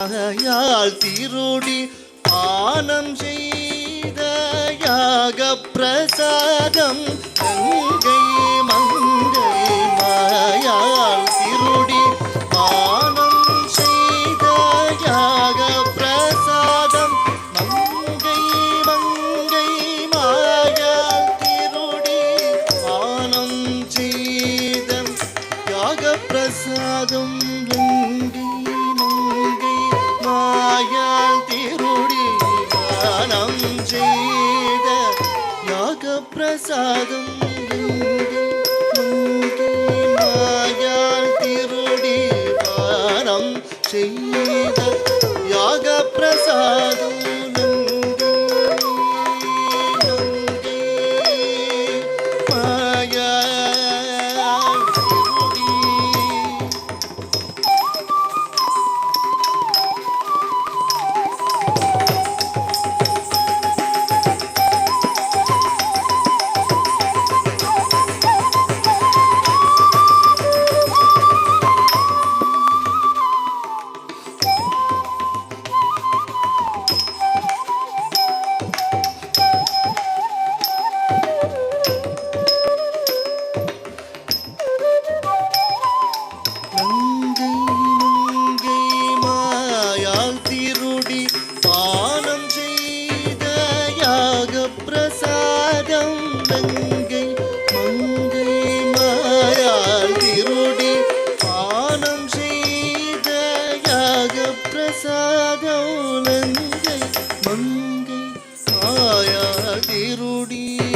யாழ் திருடி பானம் செய்த யாக பிரசாதம் கங்கை மங்கை மாயாள் திருடி பானம் செய்த யாக பிரசாதம் மங்கை மங்கை மாயாள் திருடி பானம் செய்த யாக பிரசாதம் பிரசாதம் மாயாள் திருடி பானம் செய்த யாக பிரசாதம் திருடி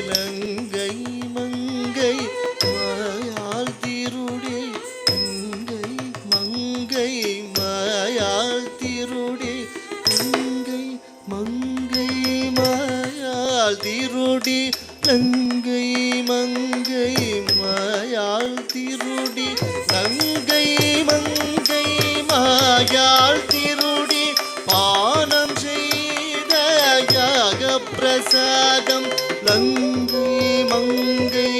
நங்கை மங்கை மாயாள் திருடி நங்கை மங்கை மாயாள் திருடி பானம் செய்த யாக பிரசாதம் நங்கை மங்கை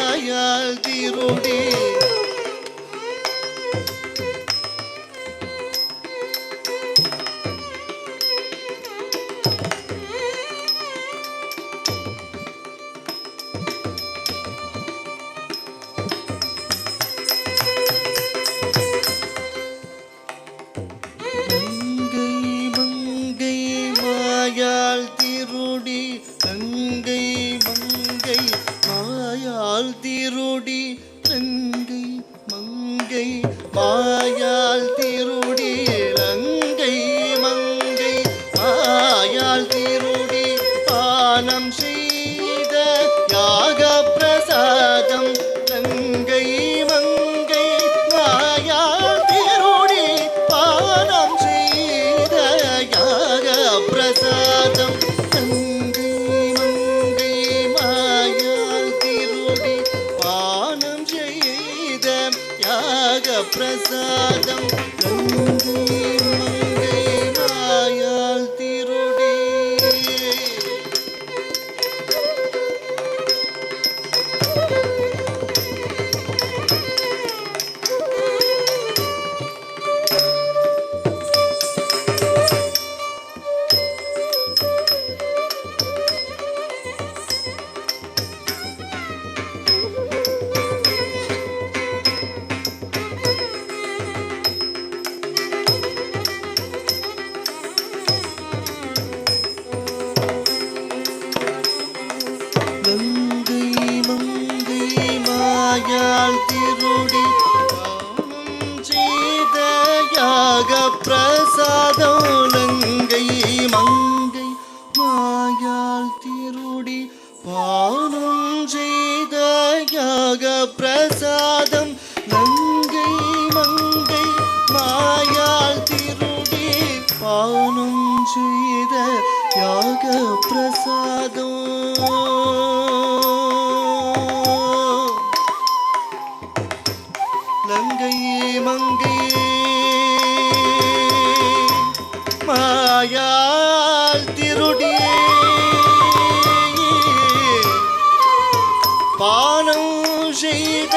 மாயாள் திருடி மாயாள் திருடி நங்கை மங்கை மாயாள் திருடி நங்கை மங்கை மாயாள் திருடி நங்கை மங்கை மாயாள் திருடி பானம் செய்த யாக பிரசாதம் நங்கை மங்கை மாயாள் திருடி பானம் செய்த யாக பிரசாதம் நங்கை மங்கை மாயாள் திருடி பானம் செய்த யாக பிரசாதம் நங்கை மங்கை மாயாள் திருடி நங்கை மங்கை மாயாள் திருடி பானம் செய்த யாக பிரசாதம் நங்கை மங்கை மாயாள் திருடி பானம் செய்த யாக பிரசாதம் நங்கை மங்கை மாயாள் திருடி பானம் செய்த யாக பிரசாதம் நங்கை மங்கை மாயாள் திருடி பா தானம் செய்த